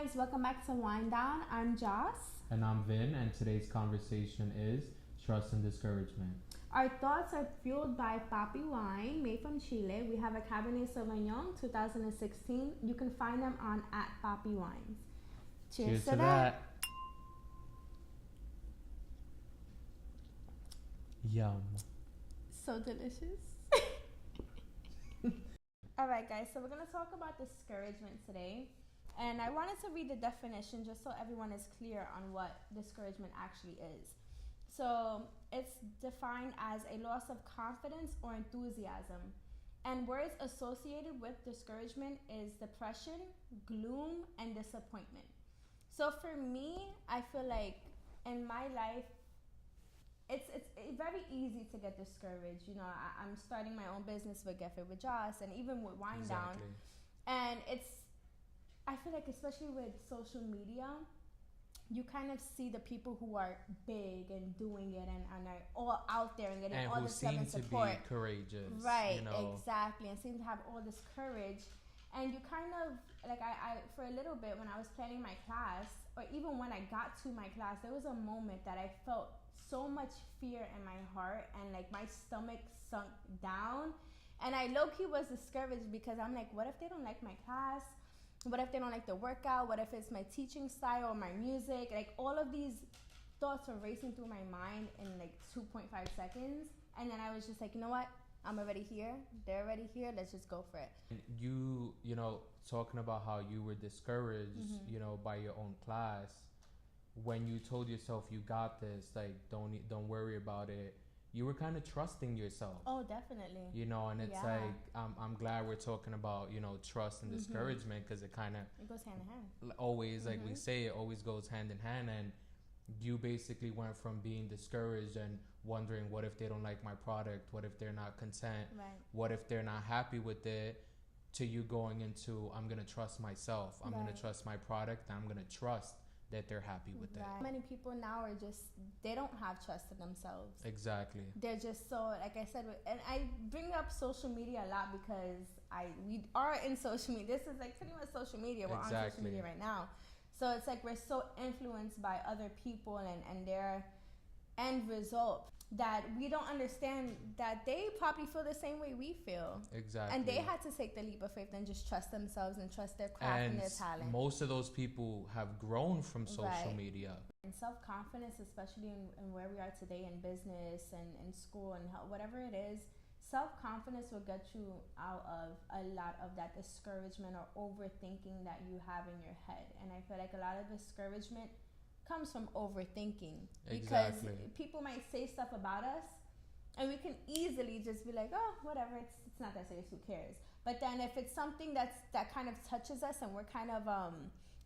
guys, welcome back to Wind Down. I'm Joce. And I'm Vin, and today's conversation is trust and discouragement. Our thoughts are fueled by Papi wine made from Chile. We have a Cabernet Sauvignon 2016. You can find them on at Papi Wines. Cheers to that. Yum. So delicious. All right, guys, so we're going to talk about discouragement today. And I wanted to read the definition just so everyone is clear on what discouragement actually is. So it's defined as a loss of confidence or enthusiasm. And words associated with discouragement is depression, gloom, and disappointment. So for me, I feel like in my life, it's very easy to get discouraged. You know, I'm starting my own business with Get Fit with Joce and even with Wind Down. And I feel like especially with social media, you kind of see the people who are big and doing it and are all out there and getting and all this love and support. And who seem to be courageous. Right, you know? Exactly. And seem to have all this courage. And you kind of, like I for a little bit when I was planning my class, or even when I got to my class, there was a moment that I felt so much fear in my heart and like my stomach sunk down. And I low-key was discouraged because I'm like, what if they don't like my class? What if they don't like the workout? What if it's my teaching style or my music? Like all of these thoughts were racing through my mind in like 2.5 seconds. And then I was just like, you know what? I'm already here. They're already here. Let's just go for it. You know, talking about how you were discouraged, you know, by your own class. When you told yourself you got this, like don't worry about it. You were kind of trusting yourself. Oh, definitely. You know, and it's like I'm glad we're talking about, you know, trust and discouragement because it kind of goes hand in hand. Always, like we say, it always goes hand in hand. And you basically went from being discouraged and wondering, what if they don't like my product? What if they're not content? Right. What if they're not happy with it? To you going into, I'm gonna trust myself. I'm gonna trust my product. I'm gonna trust that they're happy with that. Many people now are just, they don't have trust in themselves. Exactly. They're just so, like I said, and I bring up social media a lot because we are in social media. This is like pretty much social media. We're on social media right now. So it's like we're so influenced by other people and their end result that we don't understand that they probably feel the same way we feel. Exactly. And they had to take the leap of faith and just trust themselves and trust their craft and their talent. Most of those people have grown from social media. And self-confidence, especially in where we are today in business and in school and whatever it is, self-confidence will get you out of a lot of that discouragement or overthinking that you have in your head. And I feel like a lot of discouragement comes from overthinking. Because people might say stuff about us and we can easily just be like, oh, whatever, it's not that serious, who cares? But then if it's something that kind of touches us and we're kind of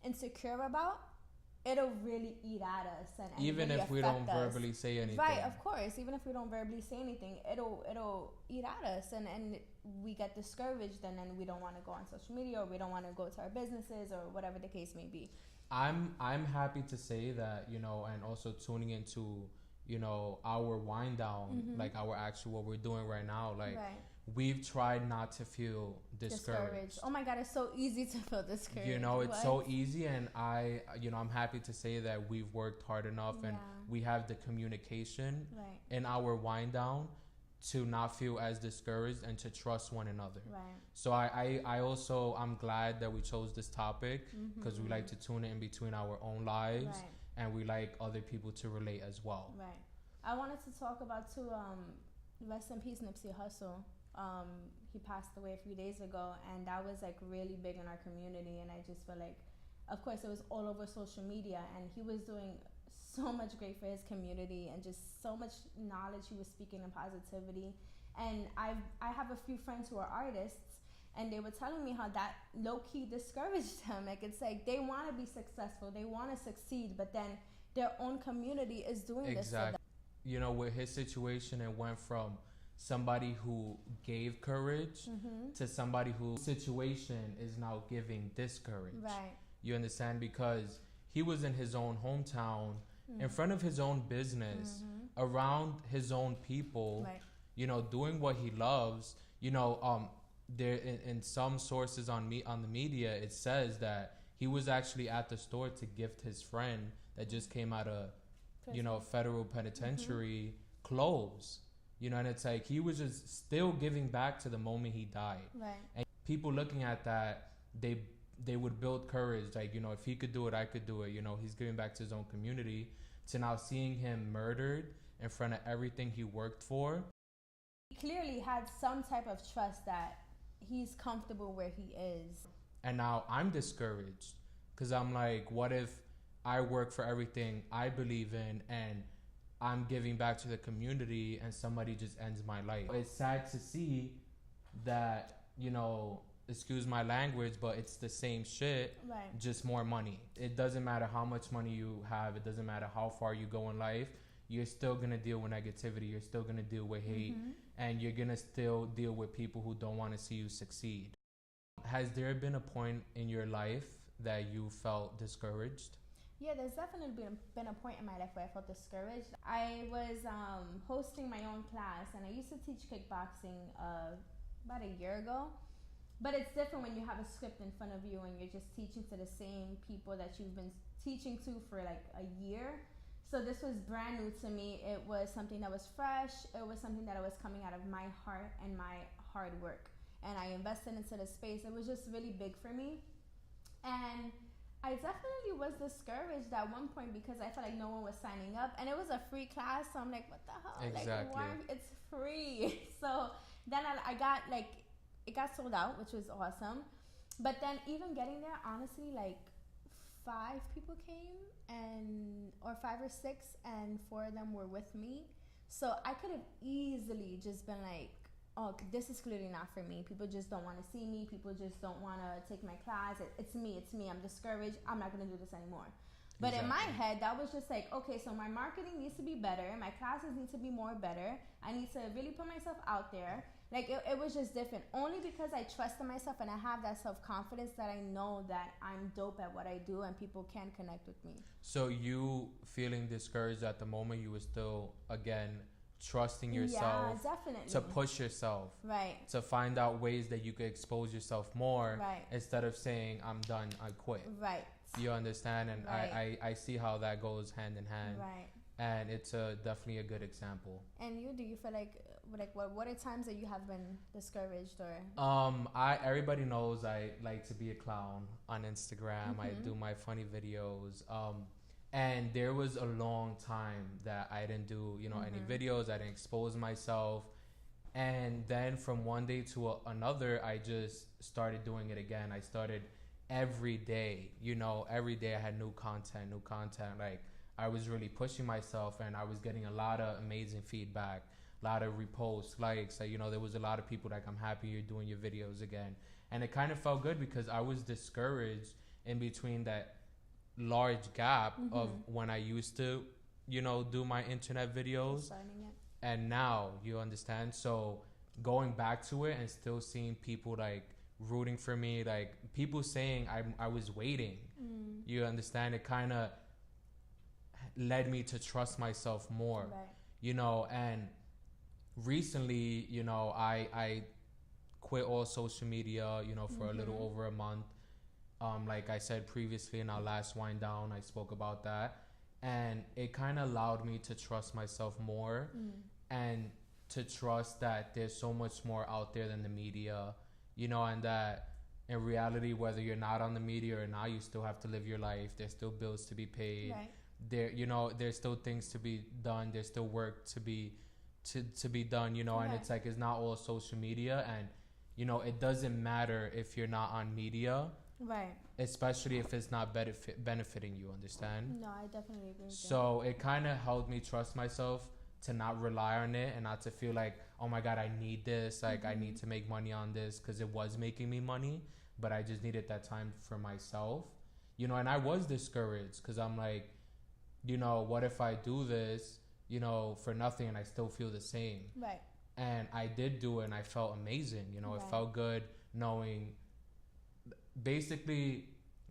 insecure about, it'll really eat at us and even really if we don't verbally say anything. Right, of course. Even if we don't verbally say anything, it'll eat at us and we get discouraged and then we don't want to go on social media or we don't want to go to our businesses or whatever the case may be. I'm happy to say that, you know, and also tuning into, you know, our wind down, like our actual what we're doing right now, like we've tried not to feel discouraged. Oh my God, it's so easy to feel discouraged. You know, it's so easy, and I'm happy to say that we've worked hard enough and we have the communication in our wind down to not feel as discouraged and to trust one another. Right. So I'm glad that we chose this topic because we like to tune in between our own lives and we like other people to relate as well. Right. I wanted to talk about too, rest in peace Nipsey Hussle. He passed away a few days ago and that was like really big in our community, and I just feel like, of course, it was all over social media and he was doing so much great for his community and just so much knowledge he was speaking and positivity. And I have a few friends who are artists and they were telling me how that low-key discouraged them. Like it's like they want to be successful, they want to succeed, but then their own community is doing this to them. You know, with his situation, it went from somebody who gave courage to somebody whose situation is now giving discourage. Right. You understand? Because he was in his own hometown, in front of his own business, around his own people, you know, doing what he loves. You know, there in some sources on the media, it says that he was actually at the store to gift his friend that just came out of, federal penitentiary clothes. And it's like he was just still giving back to the moment he died. Right. And people looking at that, they would build courage. Like, if he could do it, I could do it. He's giving back to his own community. To now seeing him murdered in front of everything he worked for. He clearly had some type of trust that he's comfortable where he is. And now I'm discouraged because I'm like, what if I work for everything I believe in and I'm giving back to the community and somebody just ends my life? It's sad to see that, excuse my language, but it's the same shit, right? Just more money. It doesn't matter how much money you have. It doesn't matter how far you go in life. You're still going to deal with negativity. You're still going to deal with hate. And you're going to still deal with people who don't want to see you succeed. Has there been a point in your life that you felt discouraged? Yeah, there's definitely been a point in my life where I felt discouraged. I was hosting my own class, and I used to teach kickboxing about a year ago. But it's different when you have a script in front of you and you're just teaching to the same people that you've been teaching to for like a year. So this was brand new to me. It was something that was fresh. It was something that was coming out of my heart and my hard work. And I invested into the space. It was just really big for me. And I definitely was discouraged at one point because I felt like no one was signing up. And it was a free class. So I'm like, what the hell? Exactly. Like, it's free. So then I got like, it got sold out, which was awesome. But then even getting there, honestly, like 5 people came, or 5 or 6, and 4 of them were with me. So I could have easily just been like, oh, this is clearly not for me. People just don't want to see me. People just don't want to take my class. It's me. I'm discouraged. I'm not going to do this anymore. But in my head, that was just like, okay, so my marketing needs to be better. My classes need to be more better. I need to really put myself out there. Like, it was just different. Only because I trust in myself and I have that self-confidence that I know that I'm dope at what I do and people can connect with me. So you feeling discouraged at the moment, you were still, again, trusting yourself. Yeah, definitely. To push yourself. Right. To find out ways that you could expose yourself more. Right. Instead of saying, I'm done, I quit. Right. You understand? And right. I see how that goes hand in hand. Right. And it's definitely a good example. And do you feel like what are times that you have been discouraged or? Everybody knows I like to be a clown on Instagram. I do my funny videos. And there was a long time that I didn't do, any videos. I didn't expose myself. And then from one day to another, I just started doing it again. I started every day, every day I had new content. Like, I was really pushing myself and I was getting a lot of amazing feedback, a lot of reposts, likes. There was a lot of people like, I'm happy you're doing your videos again. And it kind of felt good because I was discouraged in between that large gap of when I used to, do my internet videos. And now, you understand? So going back to it and still seeing people like rooting for me, like people saying I was waiting. You understand? It kind of led me to trust myself more. Right. And recently, I quit all social media, for a little over a month. Like I said previously in our last wind down, I spoke about that. And it kind of allowed me to trust myself more and to trust that there's so much more out there than the media, and that in reality, whether you're not on the media or not, you still have to live your life. There's still bills to be paid. Right. There's still things to be done. There's still work to be done, right. And it's like, it's not all social media. And, it doesn't matter if you're not on media. Right. Especially if it's not benefiting you, understand? No, I definitely agree with So it kind of helped me trust myself to not rely on it and not to feel like, oh my God, I need this. Like, I need to make money on this, because it was making me money, but I just needed that time for myself. And I was discouraged because I'm like, what if I do this, for nothing and I still feel the same? Right. And I did do it and I felt amazing. Right. It felt good knowing, basically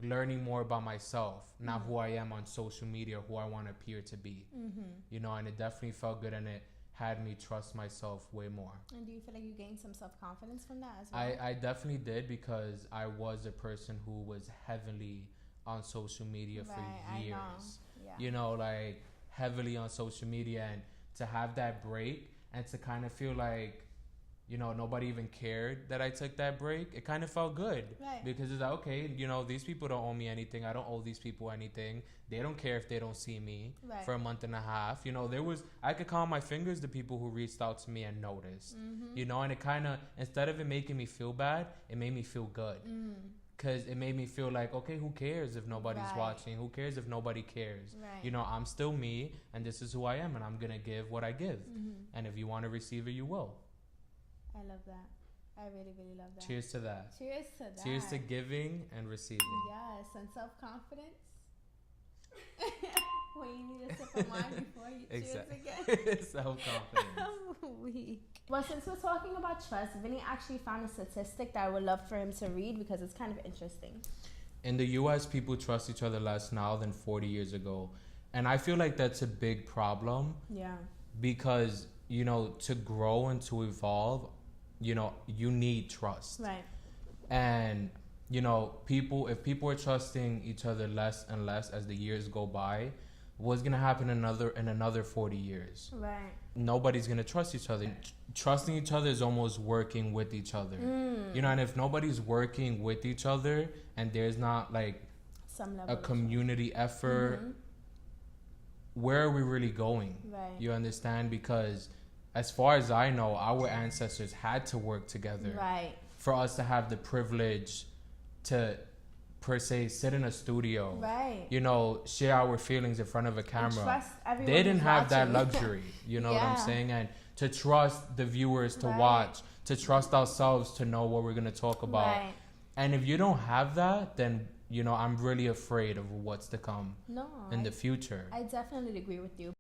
learning more about myself, not who I am on social media, who I want to appear to be. And it definitely felt good and it had me trust myself way more. And do you feel like you gained some self-confidence from that as well? I definitely did, because I was a person who was heavily on social media for years. Yeah. You know, like heavily on social media, and to have that break and to kind of feel like, you know, nobody even cared that I took that break. It kind of felt good. Right. Because it's like, okay, you know, these people don't owe me anything. I don't owe these people anything. They don't care if they don't see me for a month and a half. You know, I could count on my fingers the people who reached out to me and noticed. You know, and it kind of, instead of it making me feel bad, it made me feel good. Because it made me feel like, okay, who cares if nobody's watching? Who cares if nobody cares? You know, I'm still me, and this is who I am, and I'm going to give what I give. And if you want to receive it, you will. I love that. I really, really love that. Cheers to that. Cheers to that. Cheers to giving and receiving. Yes, and self-confidence. When you need a sip of wine before you cheers again. Self-confidence. I'm weak. Well, since we're talking about trust, Vinny actually found a statistic that I would love for him to read because it's kind of interesting. In the U.S., people trust each other less now than 40 years ago. And I feel like that's a big problem. Yeah. Because, you know, to grow and to evolve, you know, you need trust. Right. And, you know, if people are trusting each other less and less as the years go by, what's going to happen in another 40 years? Right. Nobody's going to trust each other. Trusting each other is almost working with each other. You know, and if nobody's working with each other and there's not like a community effort, where are we really going? Right. You understand? Because as far as I know, our ancestors had to work together for us to have the privilege to, per se, sit in a studio, you know, share our feelings in front of a camera. They didn't have that luxury, you know what I'm saying? And to trust the viewers to watch, to trust ourselves to know what we're going to talk about. And if you don't have that, then, you know, I'm really afraid of what's to come in the future. I definitely agree with you.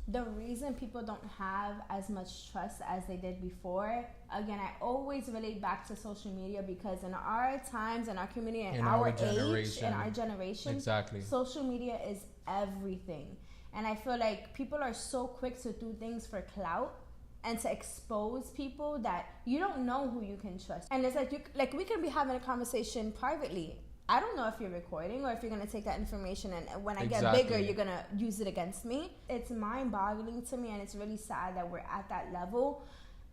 The reason people don't have as much trust as they did before, again, I always relate back to social media because in our times, in our community, in our age, in our generation, social media is everything. And I feel like people are so quick to do things for clout and to expose people that you don't know who you can trust. And it's like we can be having a conversation privately. I don't know if you're recording or if you're going to take that information and when I get bigger, you're going to use it against me. It's mind-boggling to me, and it's really sad that we're at that level.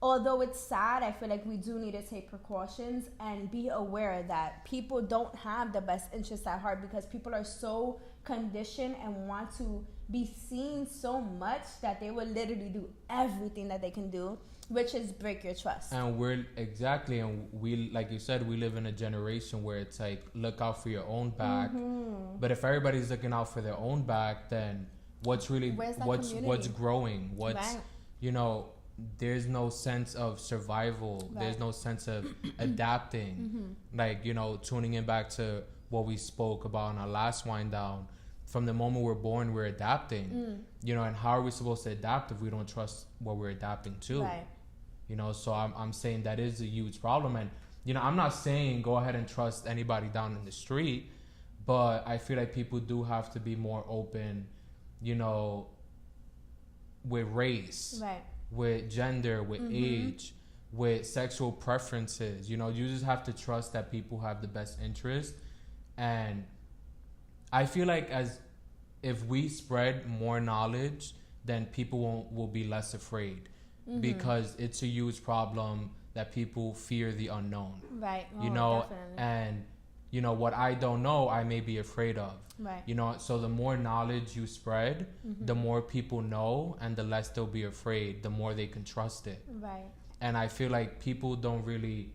Although it's sad, I feel like we do need to take precautions and be aware that people don't have the best interests at heart because people are so conditioned and want to be seen so much that they will literally do everything that they can do, which is break your trust. And we, like you said, we live in a generation where it's like, look out for your own back. But if everybody's looking out for their own back, then what's growing? You know, there's no sense of survival. There's no sense of adapting. Like, you know, tuning in back to what we spoke about in our last wind down. From the moment we're born, we're adapting. You know, and how are we supposed to adapt if we don't trust what we're adapting to? You know, so I'm saying that is a huge problem. And, you know, I'm not saying go ahead and trust anybody down in the street, but I feel like people do have to be more open, you know, with race, with gender, with age, with sexual preferences. You know, you just have to trust that people have the best interest. And I feel like if we spread more knowledge, then people will be less afraid. Because it's a huge problem that people fear the unknown. You know, definitely. And, you know, what I don't know, I may be afraid of. You know, so the more knowledge you spread, the more people know, and the less they'll be afraid, the more they can trust it. And I feel like people don't really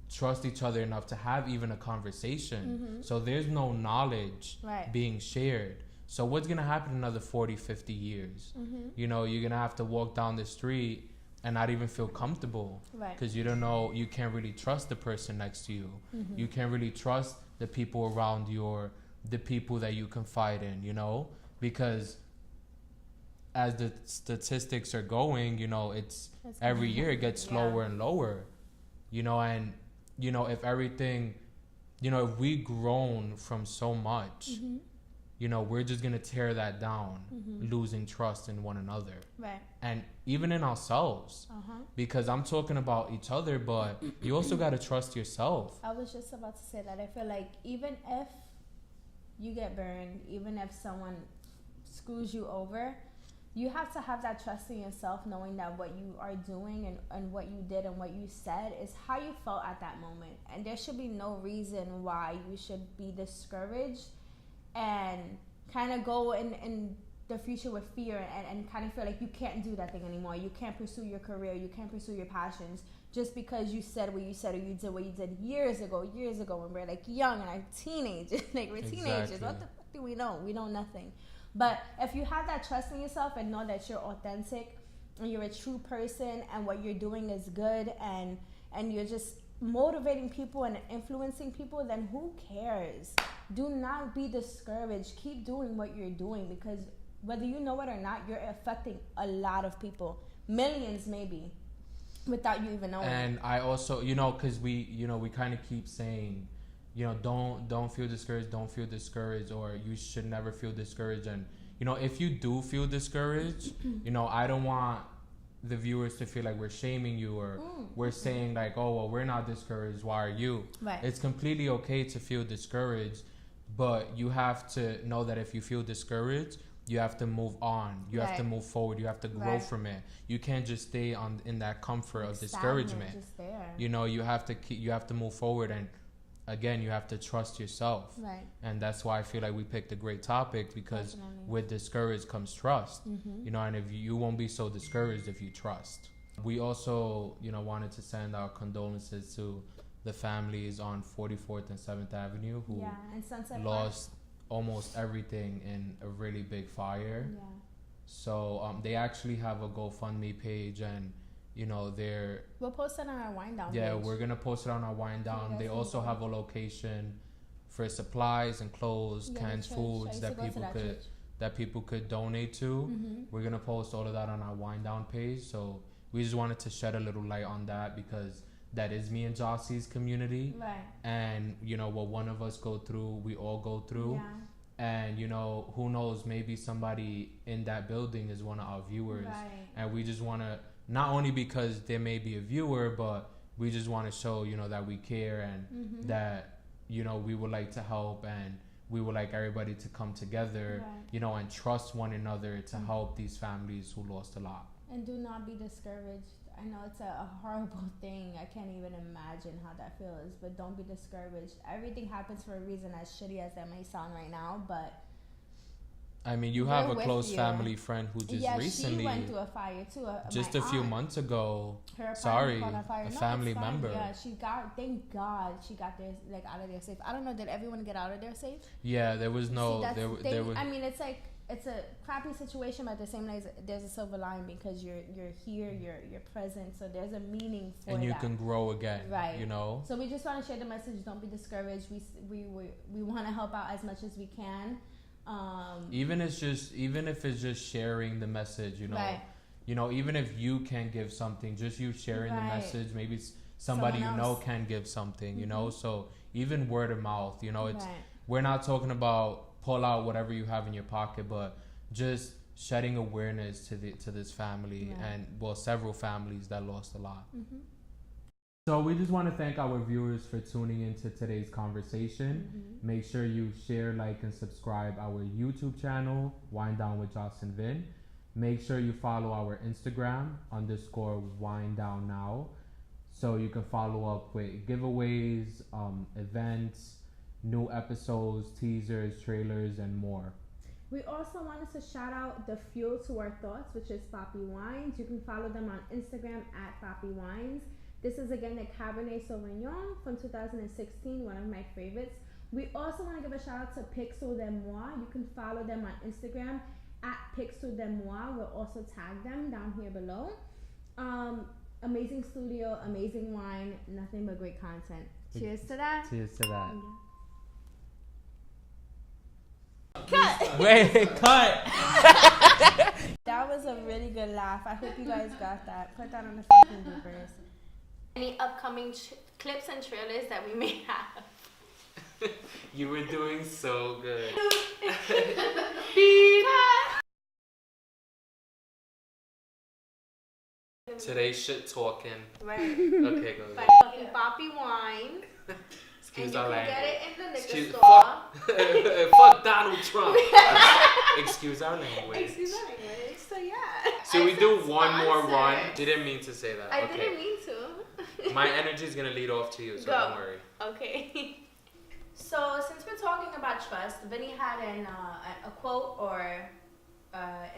trust each other enough to have even a conversation. So there's no knowledge being shared. So what's going to happen in another 40, 50 years? You know, you're going to have to walk down the street and not even feel comfortable. Because you don't know, you can't really trust the person next to you. You can't really trust the people around you or the people that you confide in, you know? Because as the statistics are going, you know, it's every year it gets lower and lower. You know, and, you know, if everything, you know, if we grown from so much, we're just going to tear that down, losing trust in one another. Right. And even in ourselves. Because I'm talking about each other, but you also got to trust yourself. I was just about to say that. I feel like even if you get burned, even if someone screws you over, you have to have that trust in yourself, knowing that what you are doing and what you did and what you said is how you felt at that moment. And there should be no reason why you should be discouraged and kind of go in the future with fear and kind of feel like you can't do that thing anymore. You can't pursue your career. You can't pursue your passions just because you said what you said or you did what you did years ago when we're like young and I'm teenagers. Like we're teenagers. What the fuck do we know? We know nothing. But if you have that trust in yourself and know that you're authentic and you're a true person and what you're doing is good and you're just motivating people and influencing people, then who cares? Do not be discouraged. Keep doing what you're doing, because whether you know it or not, you're affecting a lot of people, millions maybe, without you even knowing. And I also, because we kind of keep saying, don't feel discouraged, or you should never feel discouraged. And if you do feel discouraged, I don't want the viewers to feel like we're shaming you or we're saying like, oh well, we're not discouraged, why are you? Right. It's completely okay to feel discouraged, but you have to know that if you feel discouraged, you have to move on. You have to move forward. You have to grow from it. You can't just stay in that comfort of discouragement. Just there. You have to move forward, and again, you have to trust yourself. Right. And that's why I feel like we picked a great topic, because with discouraged comes trust. And if you won't be so discouraged if you trust. We also, wanted to send our condolences to the families on 44th and 7th Avenue who lost almost everything in a really big fire. Yeah. So they actually have a GoFundMe page, and we'll post it on our Wind Down page. Yeah, we're gonna post it on our Wind Down. They also have a location for supplies and clothes, canned foods that people could donate to. We're gonna post all of that on our Wind Down page. So we just wanted to shed a little light on that, because that is me and Joce's community. Right. And what one of us go through, we all go through. Yeah. And who knows, maybe somebody in that building is one of our viewers. Right. And we just want to, not only because there may be a viewer, but we just want to show that we care, and that we would like to help, and we would like everybody to come together, and trust one another to help these families who lost a lot. And do not be discouraged. I know it's a horrible thing. I can't even imagine how that feels, but don't be discouraged. Everything happens for a reason, as shitty as that may sound right now, but I mean, you have a close family friend who just recently she went through a fire too. Just a few months ago. Her sorry, a family member. Yeah, thank God she got there, like, out of there safe. I don't know, did everyone get out of there safe? Yeah, there was no. There was. I mean, it's like, it's a crappy situation, but at the same time, there's a silver lining, because you're here, you're present, so there's a meaning for that. And you can grow again, right? So we just want to share the message. Don't be discouraged. We want to help out as much as we can. Even if it's just sharing the message, right. Even if you can give something, just you sharing the message, maybe somebody can give something, so even word of mouth, it's we're not talking about pull out whatever you have in your pocket, but just shedding awareness to this family and several families that lost a lot. So we just want to thank our viewers for tuning into today's conversation. Make sure you share, like, and subscribe our YouTube channel, Wind Down with Joce Vin. Make sure you follow our Instagram _WindDownNow, so you can follow up with giveaways, events, new episodes, teasers, trailers, and more. We also wanted to shout out the fuel to our thoughts, which is Poppy Wines. You can follow them on Instagram at Poppy Wines. This is again the Cabernet Sauvignon from 2016, one of my favorites. We also want to give a shout out to Pixel de Moi. You can follow them on Instagram at Pixel de Moi. We'll also tag them down here below. Amazing studio, amazing wine, nothing but great content. Cheers to that. Cheers to that. Cut! Wait, cut! That was a really good laugh. I hope you guys got that. Put that on the fucking bloopers. Any upcoming clips and trailers that we may have. You were doing so good. Today's shit talking. Right. Okay, go By ahead. fucking Poppy wine. Excuse and our you can language. get it in the liquor store. Fuck Donald Trump. Excuse our language. Excuse our language. So yeah. So we do one more run. You didn't mean to say that. I Okay. didn't mean to. My energy is gonna lead off to you, so don't worry. Okay. So since we're talking about trust, Vinny had a quote or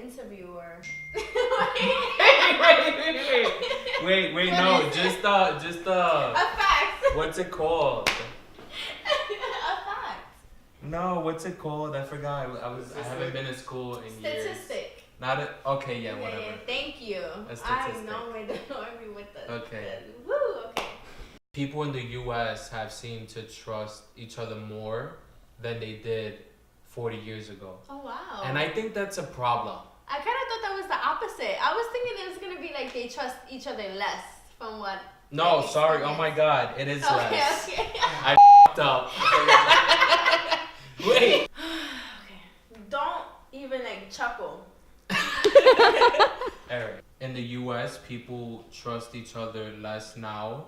interview or. Wait, no, just a fact. What's it called? A fact. No, what's it called? I forgot. I haven't been to school in years. Statistic. Not a, okay, yeah, whatever. Yeah, thank you. I know where the army with the. Okay. Woo. Okay. People in the U.S. have seemed to trust each other more than they did 40 years ago. Oh wow. And I think that's a problem. I kind of thought that was the opposite. I was thinking it was gonna be like they trust each other less from what. No, sorry. Oh my God, it is less. Okay. I f***ed up. Wait. Okay. Don't even like chuckle. Eric, in the U.S., people trust each other less now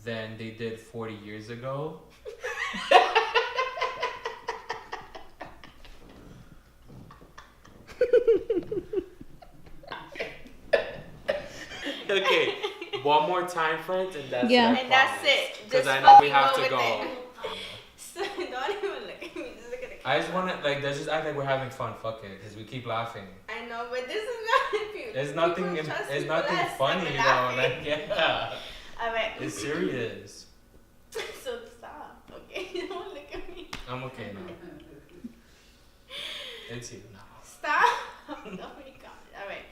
than they did 40 years ago. Okay, one more time, friends, and that's it. And that's it. Because I know we have to go. So don't even look at me. Just look at the I just want to, like, let's just act like we're having fun. Fuck it, because we keep laughing. I know, but this is not if There's nothing, it's nothing funny, though. Like, yeah. Alright. It's serious. So stop, okay? Don't look at me. I'm okay now. It's you now. Stop. Oh my God. Alright.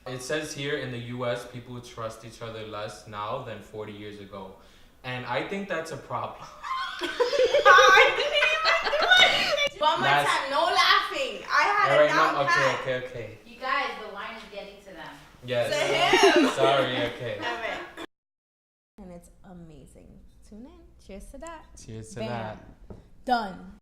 It says here in the U.S., people trust each other less now than 40 years ago. And I think that's a problem. One more time, no laughing. I had a down pat. Okay. You guys, the wine is getting to them. Yes. To him. Sorry, okay. Alright. And it's amazing. Tune in. Cheers to that. Cheers to Bam. that. Done.